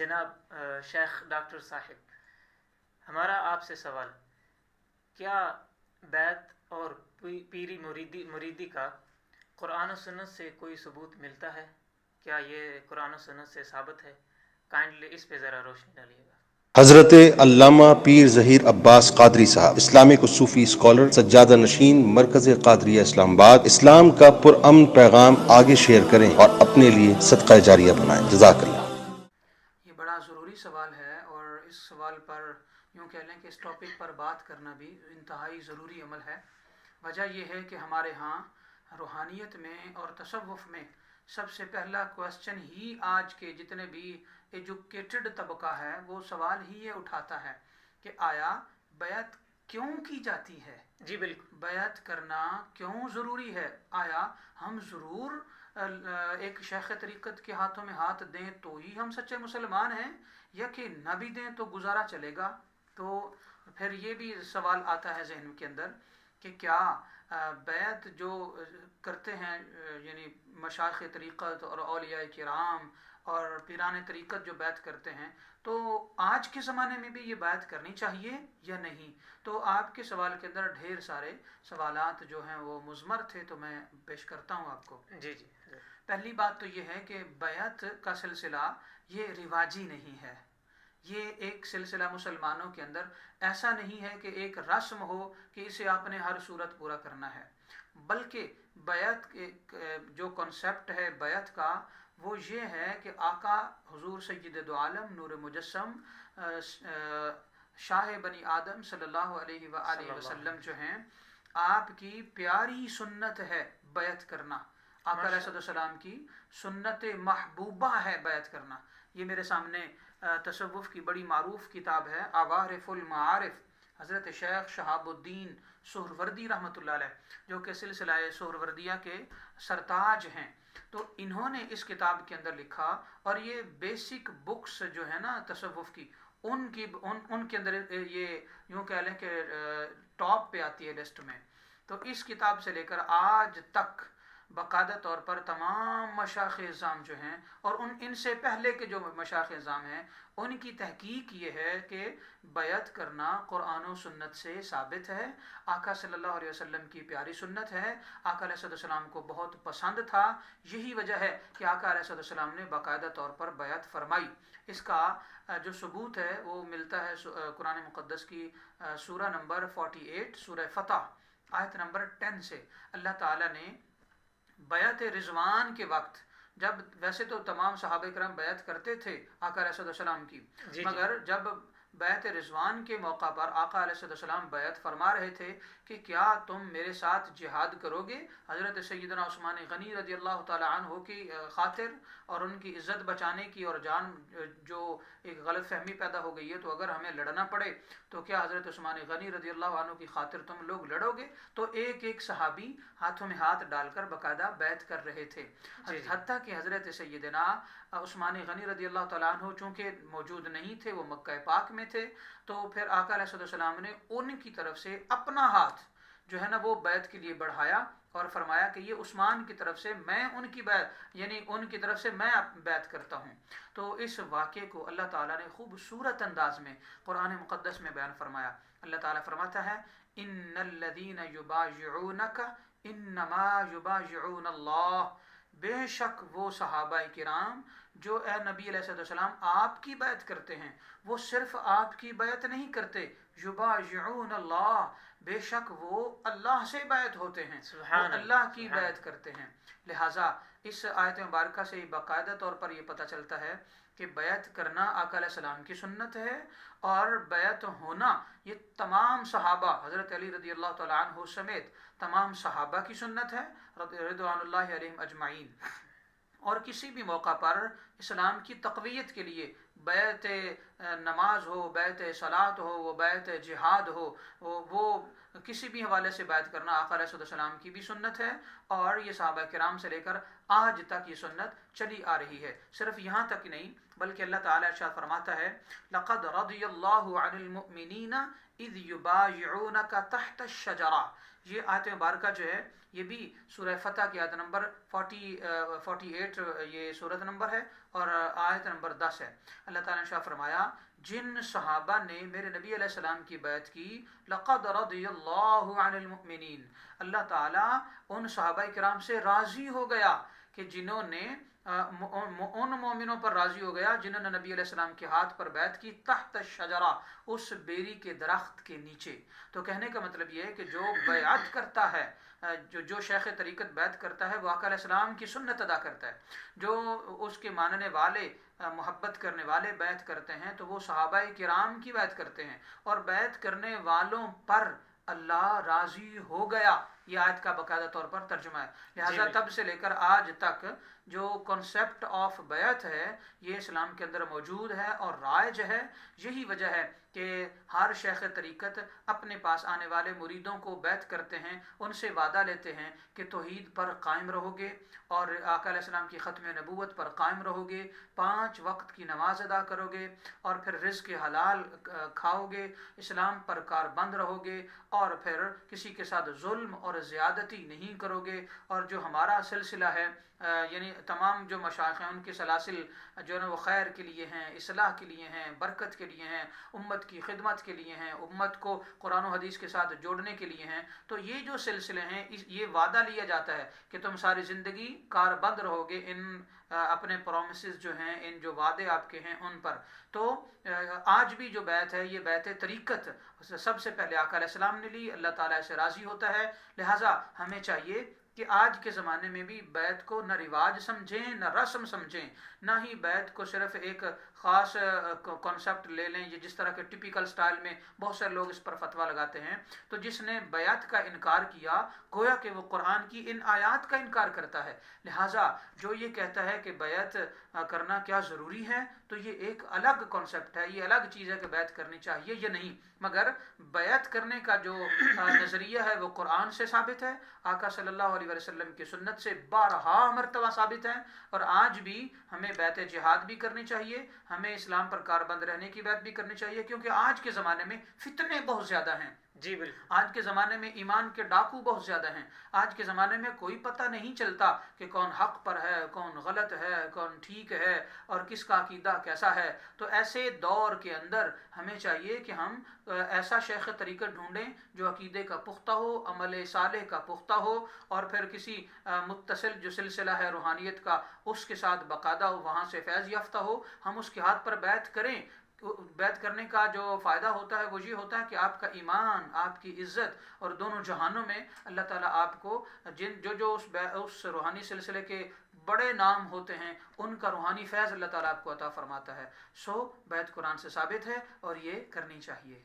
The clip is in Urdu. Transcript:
جناب شیخ ڈاکٹر صاحب، ہمارا آپ سے سوال، کیا بیعت اور پیری مریدی کا قرآن و سنت سے کوئی ثبوت ملتا ہے؟ کیا یہ قرآن و سنت سے ثابت ہے؟ کائنڈلی اس پہ ذرا روشنی ڈالیے گا۔ حضرت علامہ پیر ظہیر عباس قادری صاحب، اسلامک و صوفی اسکالر، سجادہ نشین، مرکز قادریہ اسلام آباد۔ اسلام کا پرامن پیغام آگے شیئر کریں اور اپنے لیے صدقہ جاریہ بنائیں۔ جزاک اللہ۔ یہ بڑا ضروری سوال ہے، اور اس سوال پر یوں کہہ لیں کہ اس ٹاپک پر بات کرنا بھی انتہائی ضروری عمل ہے۔ وجہ یہ ہے کہ ہمارے ہاں روحانیت میں اور تصوف میں سب سے پہلا کویسچن ہی آج کے جتنے بھی ایجوکیٹڈ طبقہ ہے وہ سوال ہی یہ اٹھاتا ہے کہ آیا بیعت کیوں کی جاتی ہے؟ جی بالکل۔ بیعت کرنا کیوں ضروری ہے؟ آیا ہم ضرور ایک شیخ طریقت کے ہاتھوں میں ہاتھ دیں تو ہی ہم سچے مسلمان ہیں، یا کہ نہ بھی دیں تو گزارا چلے گا؟ تو پھر یہ بھی سوال آتا ہے ذہن کے اندر کہ کیا بیعت جو کرتے ہیں یعنی مشائخ طریقت اور اولیاء کرام اور پیران طریقت جو بیعت کرتے ہیں، تو آج کے زمانے میں بھی یہ بیعت کرنی چاہیے یا نہیں؟ تو آپ کے سوال کے اندر ڈھیر سارے سوالات جو ہیں وہ مضمر تھے، تو میں پیش کرتا ہوں آپ کو۔ جی جی۔ پہلی بات تو یہ ہے کہ بیعت کا سلسلہ یہ رواجی نہیں ہے، یہ ایک سلسلہ مسلمانوں کے اندر ایسا نہیں ہے کہ ایک رسم ہو کہ اسے آپ نے ہر صورت پورا کرنا ہے، بلکہ بیعت جو کنسیپٹ ہے بیعت کا وہ یہ ہے کہ آقا حضور سید دو عالم نور مجسم شاہ بنی آدم صلی اللہ علیہ وآلہ وسلم جو ہیں، آپ کی پیاری سنت ہے بیعت کرنا، آقا علیہ السلام کی سنت محبوبہ ہے بیعت کرنا۔ یہ میرے سامنے تصوف کی بڑی معروف کتاب ہے عوارف المعارف، حضرت شیخ شہاب الدین سہروردی رحمۃ اللہ علیہ، جو کہ سلسلہ سہروردیہ کے سرتاج ہیں، تو انہوں نے اس کتاب کے اندر لکھا، اور یہ بیسک بکس جو ہے نا تصوف کی، ان کے اندر یہ یوں کہہ لیں کہ ٹاپ پہ آتی ہے لسٹ میں۔ تو اس کتاب سے لے کر آج تک باقاعدہ طور پر تمام مشائخ اعظام جو ہیں، اور ان سے پہلے کے جو مشائخ اعظام ہیں، ان کی تحقیق یہ ہے کہ بیعت کرنا قرآن و سنت سے ثابت ہے، آقا صلی اللہ علیہ وسلم کی پیاری سنت ہے، آقا علیہ السلام کو بہت پسند تھا، یہی وجہ ہے کہ آقا علیہ السلام نے باقاعدہ طور پر بیعت فرمائی۔ اس کا جو ثبوت ہے وہ ملتا ہے قرآن مقدس کی سورہ نمبر 48 سورہ فتح آیت نمبر 10 سے۔ اللہ تعالیٰ نے بیعت رضوان کے وقت، جب ویسے تو تمام صحابہ کرام بیعت کرتے تھے آقا علیہ السلام کی، مگر جب بیعت رضوان کے موقع پر آقا علیہ السلام بیعت فرما رہے تھے کہ کیا تم میرے ساتھ جہاد کرو گے، حضرت سیدنا عثمان غنی رضی اللہ تعالی عنہ کی خاطر اور ان کی عزت بچانے کی، اور جان جو ایک غلط فہمی پیدا ہو گئی ہے تو اگر ہمیں لڑنا پڑے تو کیا حضرت عثمان غنی رضی اللہ عنہ کی خاطر تم لوگ لڑو گے؟ تو ایک ایک صحابی ہاتھوں میں ہاتھ ڈال کر باقاعدہ بیعت کر رہے تھے، حتیٰ کہ حضرت سیدنا عثمان غنی رضی اللہ تعالیٰ عنہ چونکہ موجود نہیں تھے، وہ مکہ پاک میں تھے، تو پھر آقا علیہ السلام نے ان کی طرف سے اپنا ہاتھ جو ہے نا وہ بیعت کے لیے بڑھایا، اور فرمایا کہ یہ عثمان کی طرف سے میں ان کی بیعت، یعنی ان کی طرف سے میں بیعت کرتا ہوں۔ تو اس واقعے کو اللہ تعالیٰ نے خوبصورت انداز میں قرآن مقدس میں بیان فرمایا۔ اللہ تعالیٰ فرماتا ہے ان الذین یبایعونک انما یبایعون اللہ، بے شک وہ صحابہ کرام جو اے نبی علیہ السلام آپ کی بیعت کرتے ہیں، وہ صرف آپ کی بیعت نہیں کرتے، یبایعون اللہ، بے شک وہ اللہ سے بیعت ہوتے ہیں، وہ اللہ کی بیعت کرتے ہیں۔ لہٰذا اس آیت مبارکہ سے باقاعدہ طور پر یہ پتہ چلتا ہے کہ بیعت کرنا آقا علیہ السلام کی سنت ہے، اور بیعت ہونا یہ تمام صحابہ حضرت علی رضی اللہ تعالیٰ عنہ سمیت تمام صحابہ کی سنت ہے رضوان اللہ علیہم اجمعین۔ اور کسی بھی موقع پر اسلام کی تقویت کے لیے بیعت نماز ہو، بیعت صلاۃ ہو، وہ بیعت جہاد ہو، وہ کسی بھی حوالے سے بیعت کرنا آقا علیہ السلام کی بھی سنت ہے، اور یہ صحابہ کرام سے لے کر آج تک یہ سنت چلی آ رہی ہے۔ صرف یہاں تک نہیں بلکہ اللہ تعالیٰ ارشاد فرماتا ہے لَقَدْ رَضِيَ اللَّهُ عَنِ الْمُؤْمِنِينَ اِذْ يُبَايِعُونَكَ تَحْتَ الشَّجَرَةِ، یہ آیت مبارکہ جو ہے یہ بھی سورہ فتح کی آیت نمبر 48 یہ صورت نمبر ہے اور آیت نمبر 10 ہے۔ اللہ تعالیٰ نے شاہ فرمایا جن صحابہ نے میرے نبی علیہ السلام کی بیعت کی، لقد رضی اللہ عن المؤمنین، اللہ تعالیٰ ان صحابہ کرام سے راضی ہو گیا کہ جنہوں نے ان مومنوں پر راضی ہو گیا جنہوں نے نبی علیہ السلام کے ہاتھ پر بیعت کی، تحت الشجرہ، اس بیری کے درخت کے نیچے۔ تو کہنے کا مطلب یہ ہے کہ جو بیعت کرتا ہے، جو شیخ طریقت بیعت کرتا ہے وہ آقا علیہ السلام کی سنت ادا کرتا ہے۔ جو اس کے ماننے والے، محبت کرنے والے بیعت کرتے ہیں تو وہ صحابہ کرام کی بیعت کرتے ہیں، اور بیعت کرنے والوں پر اللہ راضی ہو گیا، یہ آیت کا باقاعدہ طور پر ترجمہ ہے۔ لہٰذا تب سے لے کر آج تک جو کنسیپٹ آف بیعت ہے یہ اسلام کے اندر موجود ہے اور رائج ہے۔ یہی وجہ ہے کہ ہر شیخ طریقت اپنے پاس آنے والے مریدوں کو بیعت کرتے ہیں، ان سے وعدہ لیتے ہیں کہ توحید پر قائم رہو گے اور آقا علیہ السلام کی ختم نبوت پر قائم رہو گے، 5 وقت کی نماز ادا کرو گے، اور پھر رزق حلال کھاؤ گے، اسلام پر کاربند رہو گے، اور پھر کسی کے ساتھ ظلم اور زیادتی نہیں کرو گے، اور جو ہمارا سلسلہ ہے یعنی تمام جو مشائخ ہیں ان کے سلاسل جو ہے نا وہ خیر کے لیے ہیں، اصلاح کے لیے ہیں، برکت کے لیے ہیں، امت کی خدمت کے لیے ہیں، امت کو قرآن و حدیث کے ساتھ جوڑنے کے لیے ہیں۔ تو یہ جو سلسلے ہیں یہ وعدہ لیا جاتا ہے کہ تم ساری زندگی کاربند رہو گے ان اپنے پرومسز جو ہیں، ان جو وعدے آپ کے ہیں ان پر۔ تو آج بھی جو بیعت ہے یہ بیعت طریقت سب سے پہلے آقا علیہ السلام نے لی، اللہ تعالیٰ سے راضی ہوتا ہے۔ لہٰذا ہمیں چاہیے کہ آج کے زمانے میں بھی بیعت کو نہ رواج سمجھیں نہ رسم سمجھیں، نہ ہی بیعت کو صرف ایک خاص کانسیپٹ لے لیں، یہ جس طرح کے ٹپیکل سٹائل میں بہت سارے لوگ اس پر فتویٰ لگاتے ہیں۔ تو جس نے بیعت کا انکار کیا گویا کہ وہ قرآن کی ان آیات کا انکار کرتا ہے۔ لہٰذا جو یہ کہتا ہے کہ بیعت کرنا کیا ضروری ہے تو یہ ایک الگ کانسیپٹ ہے، یہ الگ چیز ہے کہ بیعت کرنی چاہیے یا نہیں، مگر بیعت کرنے کا جو نظریہ ہے وہ قرآن سے ثابت ہے، آقا صلی اللہ علیہ وسلم کی سنت سے بارہا مرتبہ ثابت ہے، اور آج بھی ہمیں بیعت جہاد بھی کرنی چاہیے، ہمیں اسلام پر کاربند رہنے کی بیعت بھی کرنی چاہیے، کیونکہ آج کے زمانے میں فتنے بہت زیادہ ہیں۔ جی بالکل، آج کے زمانے میں ایمان کے ڈاکو بہت زیادہ ہیں، آج کے زمانے میں کوئی پتہ نہیں چلتا کہ کون حق پر ہے، کون غلط ہے، کون ٹھیک ہے، اور کس کا عقیدہ کیسا ہے۔ تو ایسے دور کے اندر ہمیں چاہیے کہ ہم ایسا شیخ طریقت ڈھونڈیں جو عقیدے کا پختہ ہو، عمل صالح کا پختہ ہو، اور پھر کسی متصل جو سلسلہ ہے روحانیت کا اس کے ساتھ باقاعدہ ہو، وہاں سے فیض یافتہ ہو، ہم اس کے ہاتھ پر بیعت کریں۔ بیعت کرنے کا جو فائدہ ہوتا ہے وہ یہ ہوتا ہے کہ آپ کا ایمان، آپ کی عزت، اور دونوں جہانوں میں اللہ تعالیٰ آپ کو جو اس روحانی سلسلے کے بڑے نام ہوتے ہیں ان کا روحانی فیض اللہ تعالیٰ آپ کو عطا فرماتا ہے۔ سو بیعت قرآن سے ثابت ہے اور یہ کرنی چاہیے۔